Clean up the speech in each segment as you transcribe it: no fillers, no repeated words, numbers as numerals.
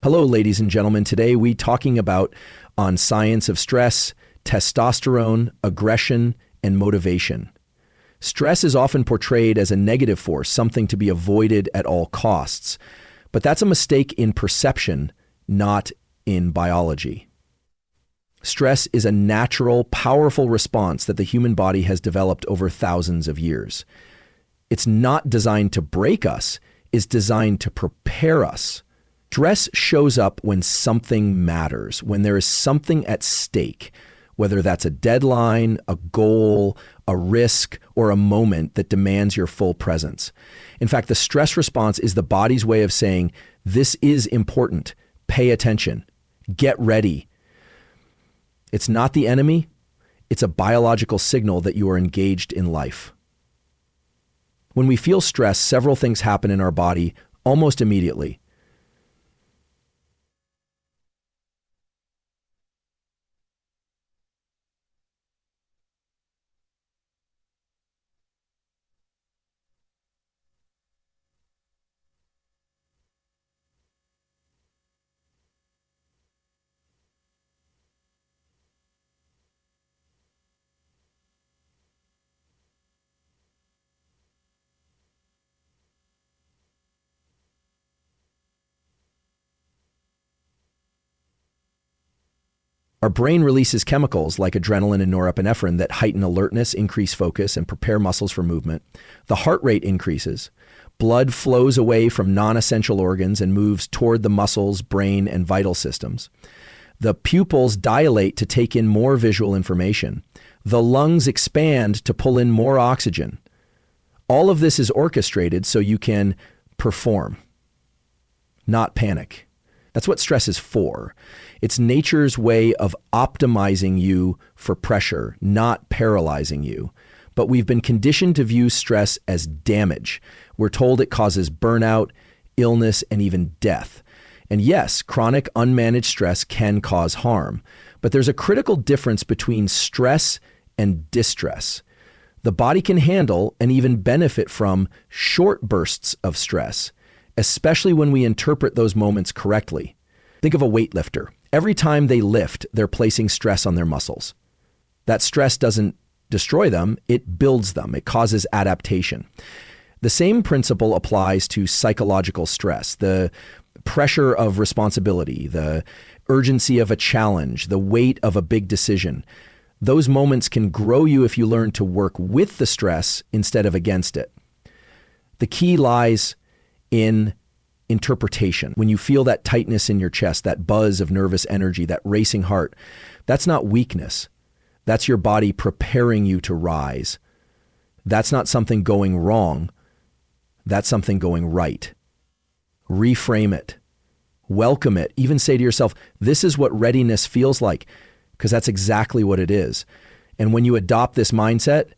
Hello, ladies and gentlemen. Today we talking about on science of stress, testosterone, aggression, and motivation. Stress is often portrayed as a negative force, something to be avoided at all costs. But that's a mistake in perception, not in biology. Stress is a natural, powerful response that the human body has developed over thousands of years. It's not designed to break us, it's designed to prepare us. Stress shows up when something matters, when there is something at stake, whether that's a deadline, a goal, a risk, or a moment that demands your full presence. In fact, the stress response is the body's way of saying, this is important, pay attention, get ready. It's not the enemy, it's a biological signal that you are engaged in life. When we feel stress, several things happen in our body almost immediately. Our brain releases chemicals like adrenaline and norepinephrine that heighten alertness, increase focus, and prepare muscles for movement. The heart rate increases. Blood flows away from non-essential organs and moves toward the muscles, brain, and vital systems. The pupils dilate to take in more visual information. The lungs expand to pull in more oxygen. All of this is orchestrated so you can perform, not panic. That's what stress is for. It's nature's way of optimizing you for pressure, not paralyzing you. But we've been conditioned to view stress as damage. We're told it causes burnout, illness, and even death. And yes, chronic unmanaged stress can cause harm. But there's a critical difference between stress and distress. The body can handle and even benefit from short bursts of stress, especially when we interpret those moments correctly. Think of a weightlifter. Every time they lift, they're placing stress on their muscles. That stress doesn't destroy them, it builds them, it causes adaptation. The same principle applies to psychological stress, the pressure of responsibility, the urgency of a challenge, the weight of a big decision. Those moments can grow you if you learn to work with the stress instead of against it. The key lies in interpretation. When you feel that tightness in your chest, that buzz of nervous energy, that racing heart, that's not weakness. That's your body preparing you to rise. That's not something going wrong. That's something going right. Reframe it. Welcome it. Even say to yourself, this is what readiness feels like, because that's exactly what it is. And when you adopt this mindset,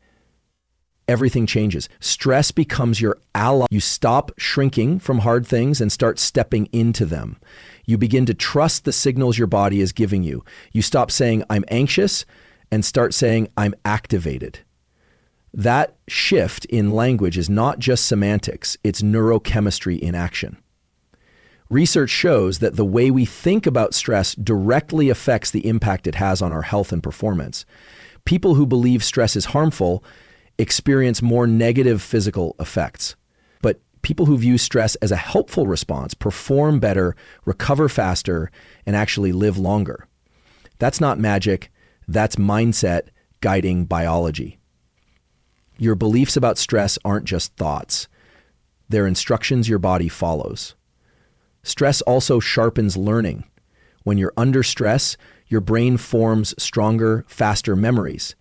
everything changes. Stress becomes your ally. You stop shrinking from hard things and start stepping into them. You begin to trust the signals your body is giving you. You stop saying, I'm anxious, and start saying, I'm activated. That shift in language is not just semantics, it's neurochemistry in action. Research shows that the way we think about stress directly affects the impact it has on our health and performance. People who believe stress is harmful experience more negative physical effects. But people who view stress as a helpful response perform better, recover faster, and actually live longer. That's not magic, that's mindset guiding biology. Your beliefs about stress aren't just thoughts. They're instructions your body follows. Stress also sharpens learning. When you're under stress, your brain forms stronger, faster memories.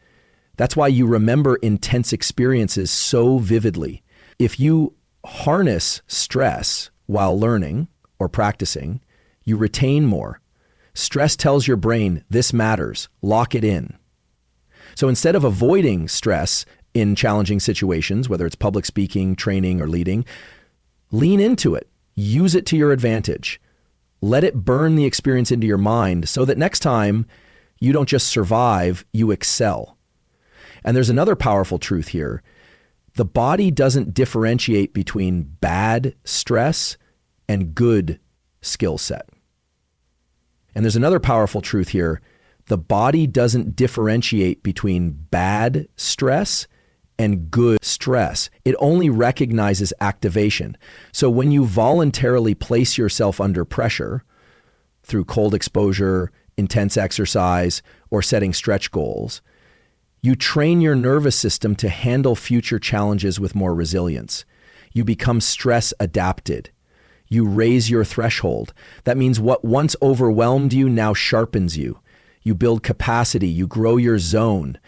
That's why you remember intense experiences so vividly. If you harness stress while learning or practicing, you retain more. Stress tells your brain, this matters, lock it in. So instead of avoiding stress in challenging situations, whether it's public speaking, training, or leading, lean into it. Use it to your advantage. Let it burn the experience into your mind so that next time you don't just survive, you excel. And there's another powerful truth here. The body doesn't differentiate between bad stress and good skill set. And there's another powerful truth here. The body doesn't differentiate between bad stress and good stress. It only recognizes activation. So when you voluntarily place yourself under pressure through cold exposure, intense exercise, or setting stretch goals, you train your nervous system to handle future challenges with more resilience. You become stress adapted. You raise your threshold. That means what once overwhelmed you now sharpens you. You build capacity. You grow your zone.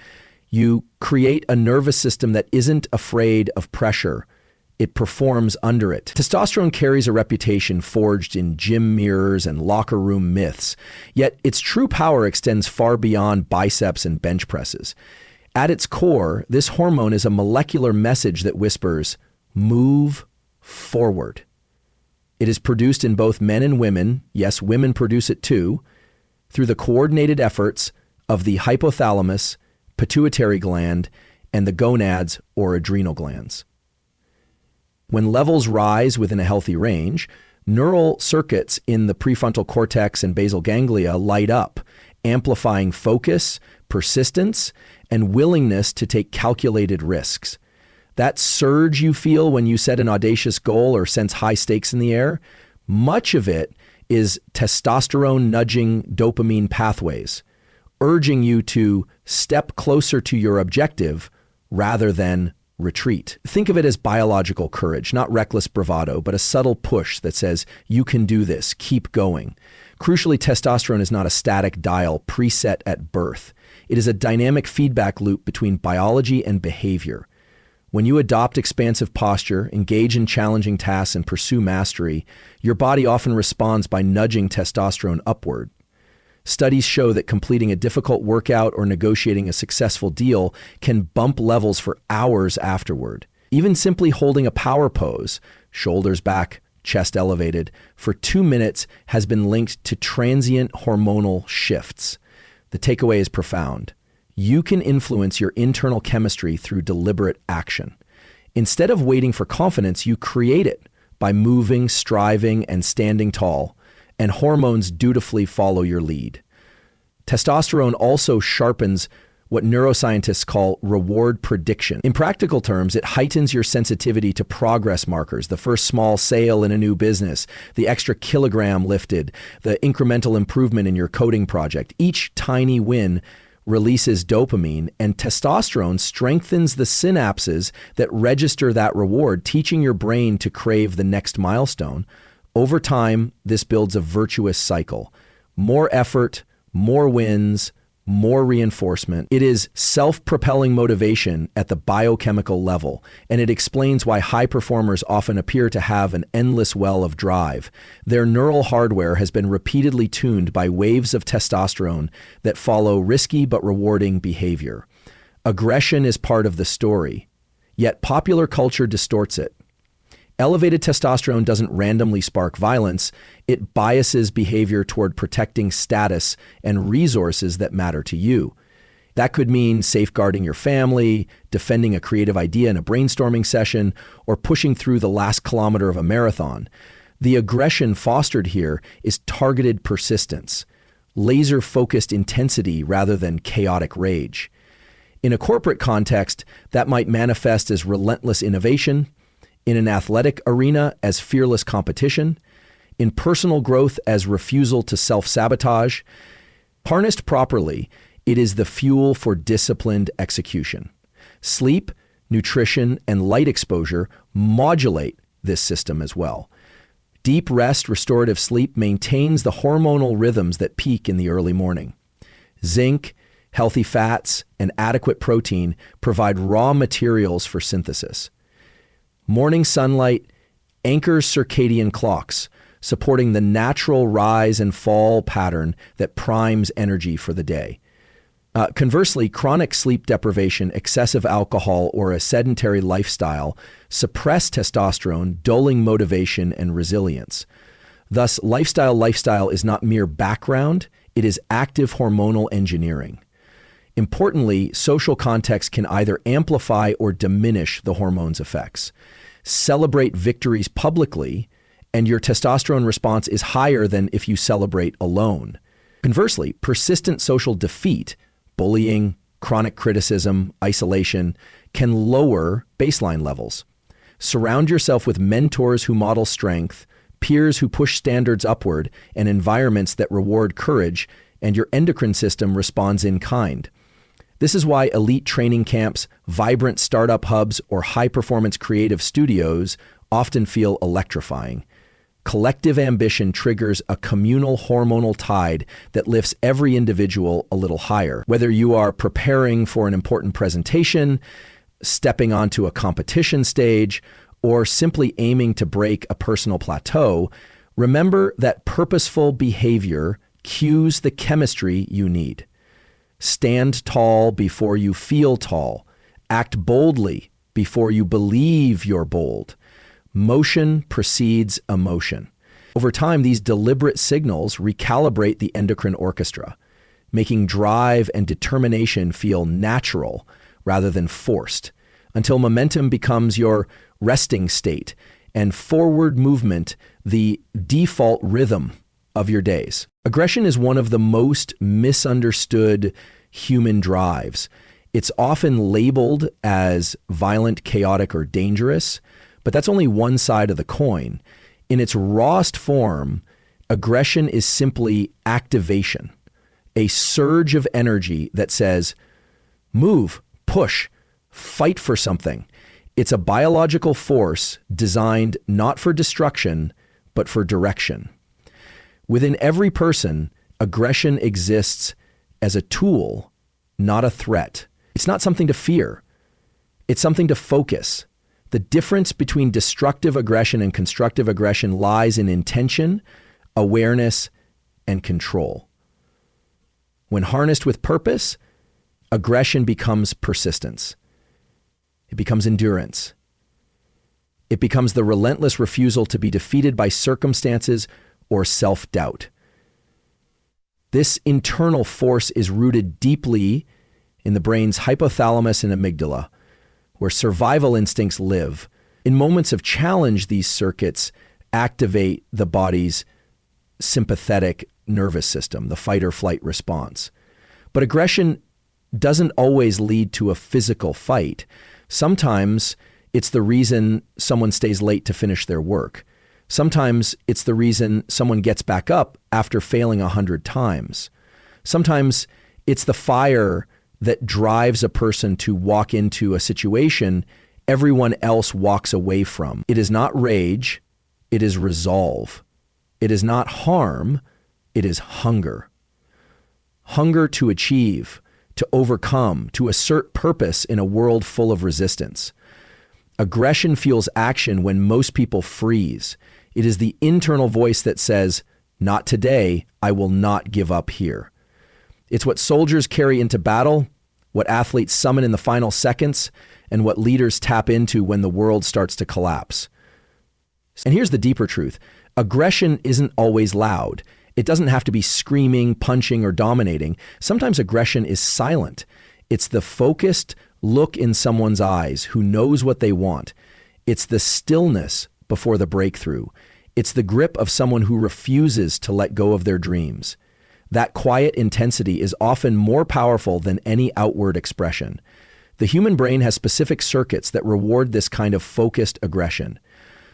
You create a nervous system that isn't afraid of pressure. It performs under it. Testosterone carries a reputation forged in gym mirrors and locker room myths, yet its true power extends far beyond biceps and bench presses. At its core, this hormone is a molecular message that whispers, move forward. It is produced in both men and women. Yes, women produce it too, through the coordinated efforts of the hypothalamus, pituitary gland, and the gonads or adrenal glands. When levels rise within a healthy range, neural circuits in the prefrontal cortex and basal ganglia light up, amplifying focus, persistence, and willingness to take calculated risks. That surge you feel when you set an audacious goal or sense high stakes in the air, much of it is testosterone nudging dopamine pathways, urging you to step closer to your objective rather than retreat. Think of it as biological courage, not reckless bravado, but a subtle push that says, you can do this, keep going. Crucially, testosterone is not a static dial preset at birth. It is a dynamic feedback loop between biology and behavior. When you adopt expansive posture, engage in challenging tasks, and pursue mastery, your body often responds by nudging testosterone upward. Studies show that completing a difficult workout or negotiating a successful deal can bump levels for hours afterward. Even simply holding a power pose, shoulders back, chest elevated, for 2 minutes has been linked to transient hormonal shifts. The takeaway is profound. You can influence your internal chemistry through deliberate action. Instead of waiting for confidence, you create it by moving, striving, and standing tall, and hormones dutifully follow your lead. Testosterone also sharpens what neuroscientists call reward prediction. In practical terms, it heightens your sensitivity to progress markers, the first small sale in a new business, the extra kilogram lifted, the incremental improvement in your coding project. Each tiny win releases dopamine, and testosterone strengthens the synapses that register that reward, teaching your brain to crave the next milestone. Over time, this builds a virtuous cycle. More effort, more wins, more reinforcement. It is self-propelling motivation at the biochemical level, and it explains why high performers often appear to have an endless well of drive. Their neural hardware has been repeatedly tuned by waves of testosterone that follow risky but rewarding behavior. Aggression is part of the story, yet popular culture distorts it. Elevated testosterone doesn't randomly spark violence. It biases behavior toward protecting status and resources that matter to you. That could mean safeguarding your family, defending a creative idea in a brainstorming session, or pushing through the last kilometer of a marathon. The aggression fostered here is targeted persistence, laser-focused intensity rather than chaotic rage. In a corporate context, that might manifest as relentless innovation, in an athletic arena as fearless competition, in personal growth as refusal to self-sabotage. Harnessed properly, it is the fuel for disciplined execution. Sleep, nutrition, and light exposure modulate this system as well. Deep rest, restorative sleep maintains the hormonal rhythms that peak in the early morning. Zinc, healthy fats, and adequate protein provide raw materials for synthesis. Morning sunlight anchors circadian clocks, supporting the natural rise and fall pattern that primes energy for the day. Conversely, chronic sleep deprivation, excessive alcohol, or a sedentary lifestyle suppress testosterone, dulling motivation and resilience. Thus, lifestyle is not mere background, it is active hormonal engineering. Importantly, social context can either amplify or diminish the hormone's effects. Celebrate victories publicly, and your testosterone response is higher than if you celebrate alone. Conversely, persistent social defeat, bullying, chronic criticism, isolation, can lower baseline levels. Surround yourself with mentors who model strength, peers who push standards upward, and environments that reward courage, and your endocrine system responds in kind. This is why elite training camps, vibrant startup hubs, or high-performance creative studios often feel electrifying. Collective ambition triggers a communal hormonal tide that lifts every individual a little higher. Whether you are preparing for an important presentation, stepping onto a competition stage, or simply aiming to break a personal plateau, remember that purposeful behavior cues the chemistry you need. Stand tall before you feel tall. Act boldly before you believe you're bold. Motion precedes emotion. Over time, these deliberate signals recalibrate the endocrine orchestra, making drive and determination feel natural rather than forced, until momentum becomes your resting state and forward movement the default rhythm of your days. Aggression is one of the most misunderstood human drives. It's often labeled as violent, chaotic, or dangerous, but that's only one side of the coin. In its rawest form, aggression is simply activation, a surge of energy that says, move, push, fight for something. It's a biological force designed not for destruction, but for direction. Within every person, aggression exists as a tool, not a threat. It's not something to fear. It's something to focus. The difference between destructive aggression and constructive aggression lies in intention, awareness, and control. When harnessed with purpose, aggression becomes persistence. It becomes endurance. It becomes the relentless refusal to be defeated by circumstances or self-doubt. This internal force is rooted deeply in the brain's hypothalamus and amygdala, where survival instincts live. In moments of challenge, these circuits activate the body's sympathetic nervous system, the fight or flight response. But aggression doesn't always lead to a physical fight. Sometimes it's the reason someone stays late to finish their work. Sometimes it's the reason someone gets back up after failing 100 times. Sometimes it's the fire that drives a person to walk into a situation everyone else walks away from. It is not rage, it is resolve. It is not harm, it is hunger. Hunger to achieve, to overcome, to assert purpose in a world full of resistance. Aggression fuels action when most people freeze. It is the internal voice that says, "Not today, I will not give up here." It's what soldiers carry into battle, what athletes summon in the final seconds, and what leaders tap into when the world starts to collapse. And here's the deeper truth. Aggression isn't always loud. It doesn't have to be screaming, punching, or dominating. Sometimes aggression is silent. It's the focused look in someone's eyes who knows what they want. It's the stillness before the breakthrough. It's the grip of someone who refuses to let go of their dreams. That quiet intensity is often more powerful than any outward expression. The human brain has specific circuits that reward this kind of focused aggression.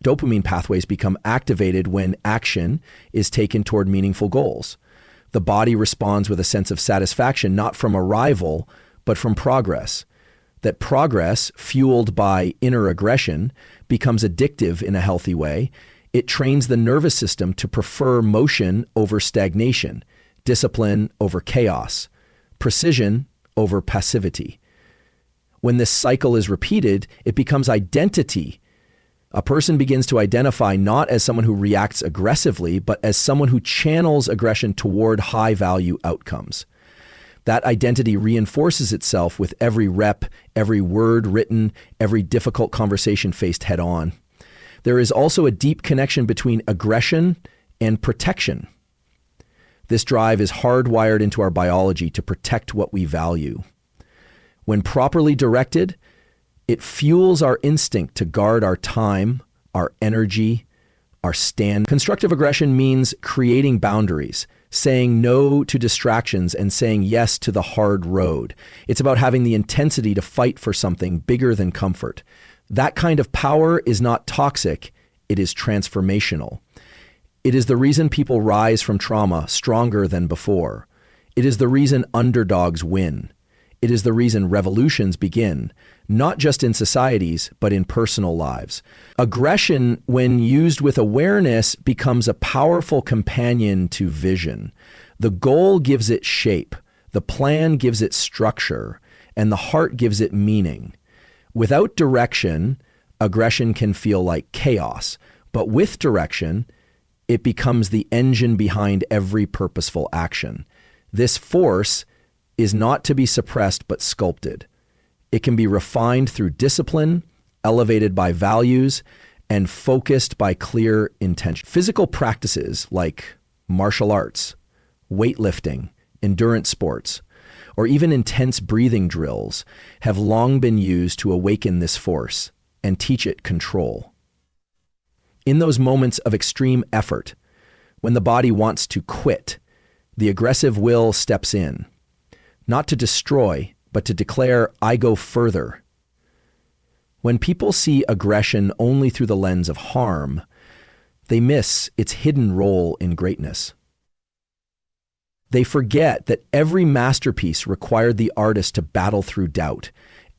Dopamine pathways become activated when action is taken toward meaningful goals. The body responds with a sense of satisfaction, not from arrival, but from progress. That progress, fueled by inner aggression, becomes addictive in a healthy way. It trains the nervous system to prefer motion over stagnation, discipline over chaos, precision over passivity. When this cycle is repeated, it becomes identity. A person begins to identify not as someone who reacts aggressively, but as someone who channels aggression toward high-value outcomes. That identity reinforces itself with every rep, every word written, every difficult conversation faced head-on. There is also a deep connection between aggression and protection. This drive is hardwired into our biology to protect what we value. When properly directed, it fuels our instinct to guard our time, our energy, our stand. Constructive aggression means creating boundaries, saying no to distractions and saying yes to the hard road. It's about having the intensity to fight for something bigger than comfort. That kind of power is not toxic, it is transformational. It is the reason people rise from trauma stronger than before. It is the reason underdogs win. It is the reason revolutions begin, not just in societies, but in personal lives. Aggression, when used with awareness, becomes a powerful companion to vision. The goal gives it shape, the plan gives it structure, and the heart gives it meaning. Without direction, aggression can feel like chaos, but with direction, it becomes the engine behind every purposeful action. This force is not to be suppressed but sculpted. It can be refined through discipline, elevated by values, and focused by clear intention. Physical practices like martial arts, weightlifting, endurance sports, or even intense breathing drills have long been used to awaken this force and teach it control. In those moments of extreme effort, when the body wants to quit, the aggressive will steps in, not to destroy, but to declare, I go further. When people see aggression only through the lens of harm, they miss its hidden role in greatness. They forget that every masterpiece required the artist to battle through doubt.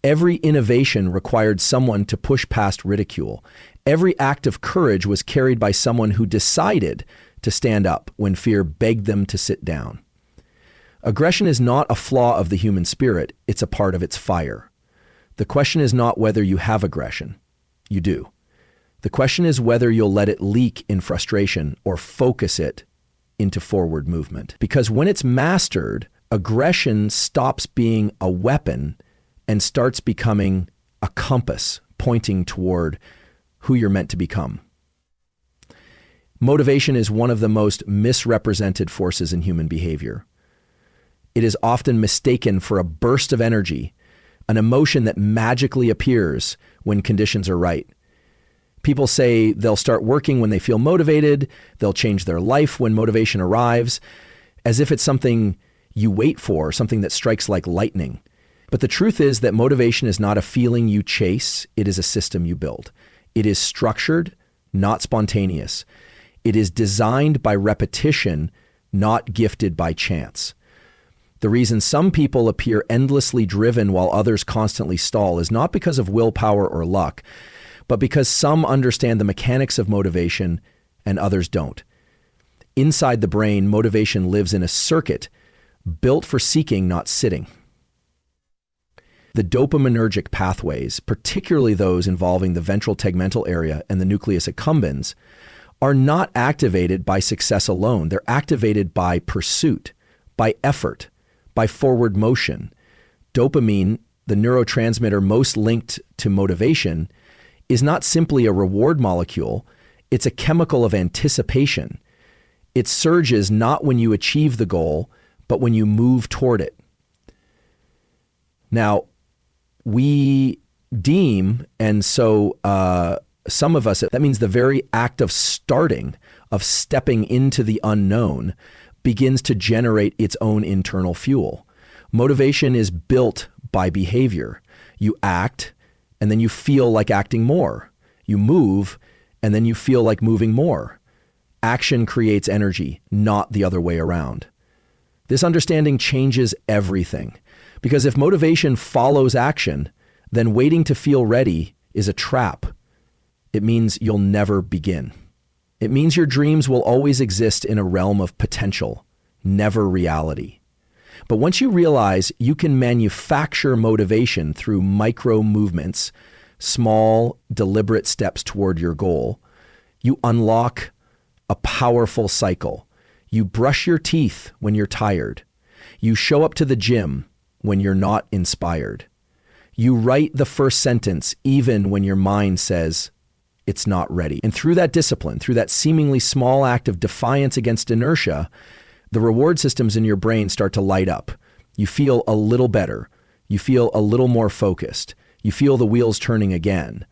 Every innovation required someone to push past ridicule. Every act of courage was carried by someone who decided to stand up when fear begged them to sit down. Aggression is not a flaw of the human spirit, it's a part of its fire. The question is not whether you have aggression. You do. The question is whether you'll let it leak in frustration or focus it into forward movement. Because when it's mastered, aggression stops being a weapon and starts becoming a compass pointing toward who you're meant to become. Motivation is one of the most misrepresented forces in human behavior. It is often mistaken for a burst of energy, an emotion that magically appears when conditions are right. People say they'll start working when they feel motivated, they'll change their life when motivation arrives, as if it's something you wait for, something that strikes like lightning. But the truth is that motivation is not a feeling you chase, it is a system you build. It is structured, not spontaneous. It is designed by repetition, not gifted by chance. The reason some people appear endlessly driven while others constantly stall is not because of willpower or luck, but because some understand the mechanics of motivation and others don't. Inside the brain, motivation lives in a circuit built for seeking, not sitting. The dopaminergic pathways, particularly those involving the ventral tegmental area and the nucleus accumbens, are not activated by success alone. They're activated by pursuit, by effort, by forward motion. Dopamine, the neurotransmitter most linked to motivation, is not simply a reward molecule, it's a chemical of anticipation. It surges not when you achieve the goal, but when you move toward it. Now, we deem, and so some of us, that means the very act of starting, of stepping into the unknown, begins to generate its own internal fuel. Motivation is built by behavior. You act, and then you feel like acting more. You move, and then you feel like moving more. Action creates energy, not the other way around. This understanding changes everything. Because if motivation follows action, then waiting to feel ready is a trap. It means you'll never begin. It means your dreams will always exist in a realm of potential, never reality. But once you realize you can manufacture motivation through micro movements, small, deliberate steps toward your goal, you unlock a powerful cycle. You brush your teeth when you're tired. You show up to the gym when you're not inspired. You write the first sentence even when your mind says it's not ready. And through that discipline, through that seemingly small act of defiance against inertia, the reward systems in your brain start to light up. You feel a little better. You feel a little more focused. You feel the wheels turning again.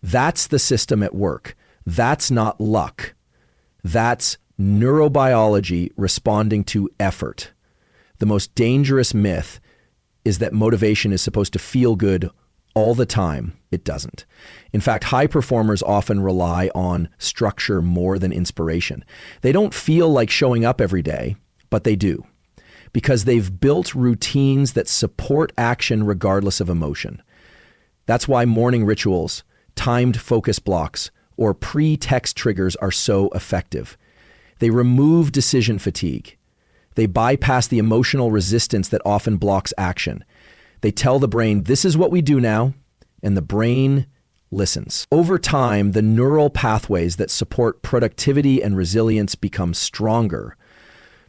That's the system at work. That's not luck. That's neurobiology responding to effort. The most dangerous myth is that motivation is supposed to feel good all the time. It doesn't. In fact, high performers often rely on structure more than inspiration. They don't feel like showing up every day, but they do, because they've built routines that support action regardless of emotion. That's why morning rituals, timed focus blocks, or pre-text triggers are so effective. They remove decision fatigue. They bypass the emotional resistance that often blocks action. They tell the brain, this is what we do now, and the brain listens. Over time, the neural pathways that support productivity and resilience become stronger.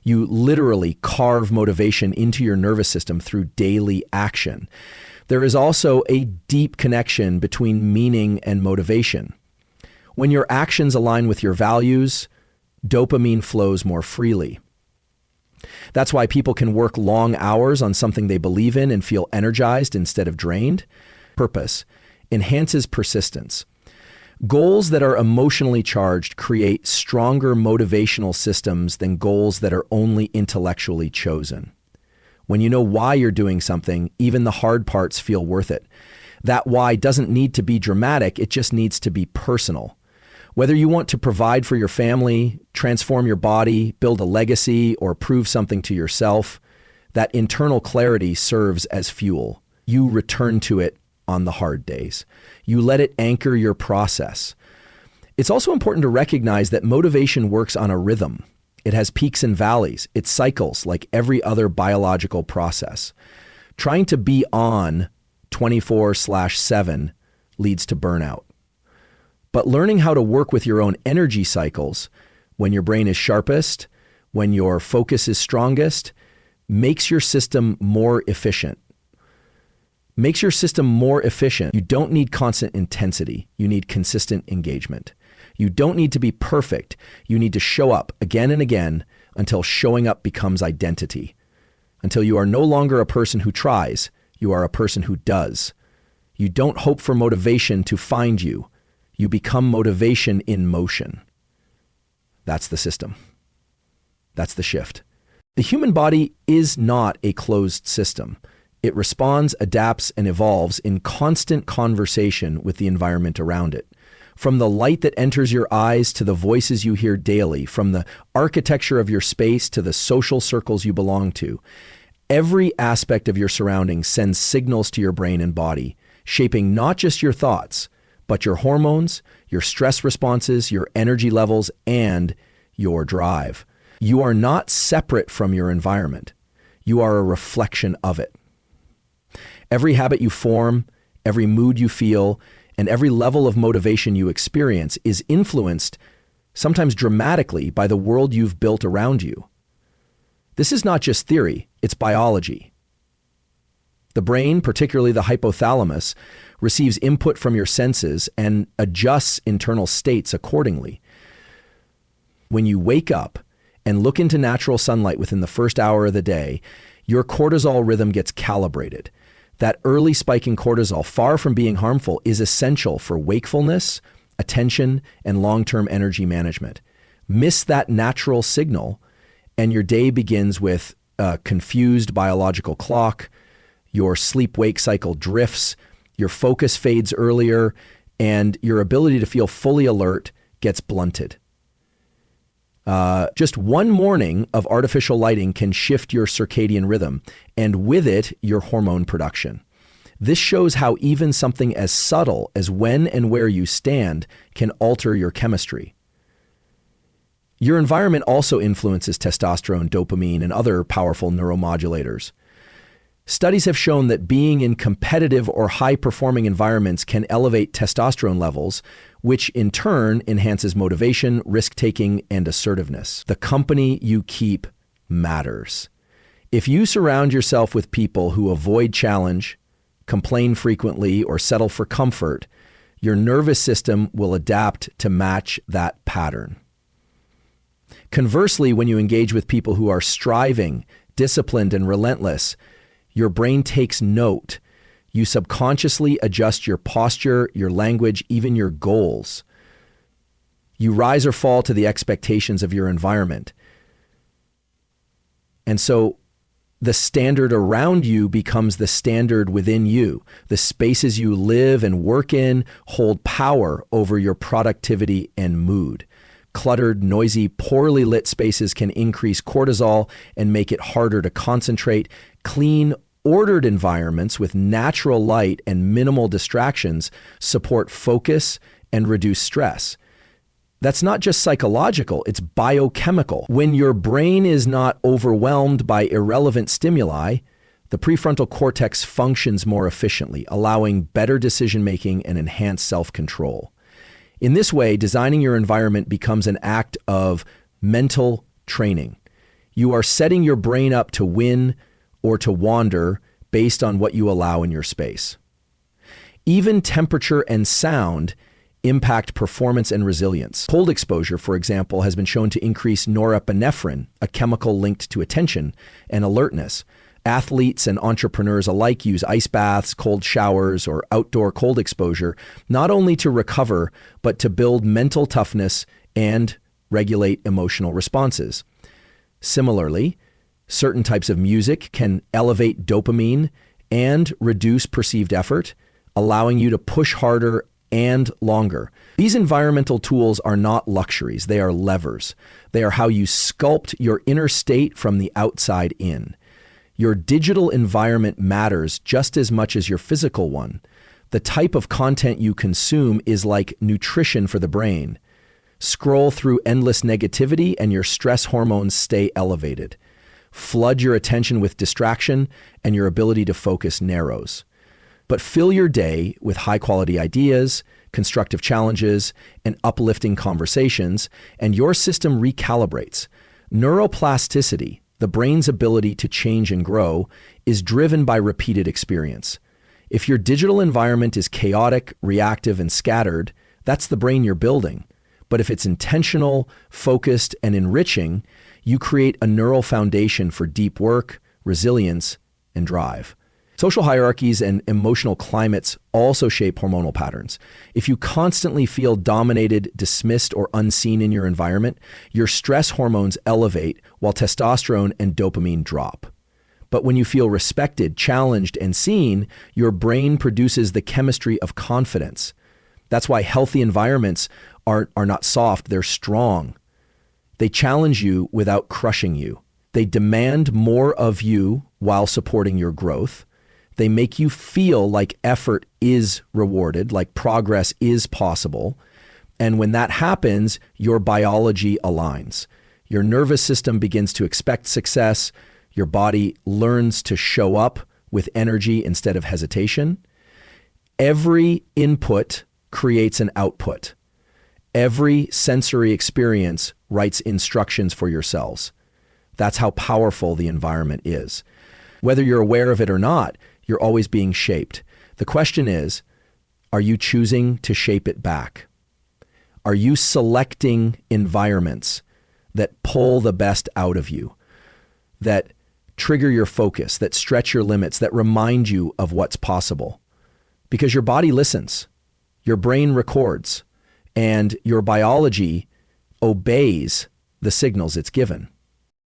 You literally carve motivation into your nervous system through daily action. There is also a deep connection between meaning and motivation. When your actions align with your values, dopamine flows more freely. That's why people can work long hours on something they believe in and feel energized instead of drained. Purpose enhances persistence. Goals that are emotionally charged create stronger motivational systems than goals that are only intellectually chosen. When you know why you're doing something, even the hard parts feel worth it. That why doesn't need to be dramatic, it just needs to be personal. Whether you want to provide for your family, transform your body, build a legacy, or prove something to yourself, that internal clarity serves as fuel. You return to it on the hard days. You let it anchor your process. It's also important to recognize that motivation works on a rhythm. It has peaks and valleys. It cycles like every other biological process. Trying to be on 24/7 leads to burnout. But learning how to work with your own energy cycles, when your brain is sharpest, when your focus is strongest, makes your system more efficient. You don't need constant intensity. You need consistent engagement. You don't need to be perfect. You need to show up again and again until showing up becomes identity. Until you are no longer a person who tries, you are a person who does. You don't hope for motivation to find you. You become motivation in motion. That's the system. That's the shift. The human body is not a closed system. It responds, adapts, and evolves in constant conversation with the environment around it. From the light that enters your eyes to the voices you hear daily, from the architecture of your space to the social circles you belong to, every aspect of your surroundings sends signals to your brain and body, shaping not just your thoughts, but your hormones, your stress responses, your energy levels, and your drive. You are not separate from your environment. You are a reflection of it. Every habit you form, every mood you feel, and every level of motivation you experience is influenced, sometimes dramatically, by the world you've built around you. This is not just theory, it's biology. The brain, particularly the hypothalamus, receives input from your senses and adjusts internal states accordingly. When you wake up and look into natural sunlight within the first hour of the day, your cortisol rhythm gets calibrated. That early spike in cortisol, far from being harmful, is essential for wakefulness, attention, and long-term energy management. Miss that natural signal, and your day begins with a confused biological clock, your sleep-wake cycle drifts, your focus fades earlier, and your ability to feel fully alert gets blunted. Just one morning of artificial lighting can shift your circadian rhythm, and with it, your hormone production. This shows how even something as subtle as when and where you stand can alter your chemistry. Your environment also influences testosterone, dopamine, and other powerful neuromodulators. Studies have shown that being in competitive or high-performing environments can elevate testosterone levels, which in turn enhances motivation, risk-taking, and assertiveness. The company you keep matters. If you surround yourself with people who avoid challenge, complain frequently, or settle for comfort, your nervous system will adapt to match that pattern. Conversely, when you engage with people who are striving, disciplined, and relentless, your brain takes note. You subconsciously adjust your posture, your language, even your goals. You rise or fall to the expectations of your environment. And so the standard around you becomes the standard within you. The spaces you live and work in hold power over your productivity and mood. Cluttered, noisy, poorly lit spaces can increase cortisol and make it harder to concentrate. Clean, ordered environments with natural light and minimal distractions support focus and reduce stress. That's not just psychological, it's biochemical. When your brain is not overwhelmed by irrelevant stimuli, the prefrontal cortex functions more efficiently, allowing better decision-making and enhanced self-control. In this way, designing your environment becomes an act of mental training. You are setting your brain up to win or to wander based on what you allow in your space. Even temperature and sound impact performance and resilience. Cold exposure, for example, has been shown to increase norepinephrine, a chemical linked to attention and alertness. Athletes and entrepreneurs alike use ice baths, cold showers, or outdoor cold exposure, not only to recover, but to build mental toughness and regulate emotional responses. Similarly, certain types of music can elevate dopamine and reduce perceived effort, allowing you to push harder and longer. These environmental tools are not luxuries, they are levers. They are how you sculpt your inner state from the outside in. Your digital environment matters just as much as your physical one. The type of content you consume is like nutrition for the brain. Scroll through endless negativity and your stress hormones stay elevated. Flood your attention with distraction and your ability to focus narrows. But fill your day with high-quality ideas, constructive challenges, and uplifting conversations, and your system recalibrates. Neuroplasticity, the brain's ability to change and grow, is driven by repeated experience. If your digital environment is chaotic, reactive, and scattered, that's the brain you're building. But if it's intentional, focused, and enriching, you create a neural foundation for deep work, resilience, and drive. Social hierarchies and emotional climates also shape hormonal patterns. If you constantly feel dominated, dismissed, or unseen in your environment, your stress hormones elevate while testosterone and dopamine drop. But when you feel respected, challenged, and seen, your brain produces the chemistry of confidence. That's why healthy environments are not soft, they're strong. They challenge you without crushing you. They demand more of you while supporting your growth. They make you feel like effort is rewarded, like progress is possible. And when that happens, your biology aligns. Your nervous system begins to expect success. Your body learns to show up with energy instead of hesitation. Every input creates an output. Every sensory experience writes instructions for your cells. That's how powerful the environment is. Whether you're aware of it or not, you're always being shaped. The question is, are you choosing to shape it back? Are you selecting environments that pull the best out of you, that trigger your focus, that stretch your limits, that remind you of what's possible? Because your body listens, your brain records, and your biology obeys the signals it's given.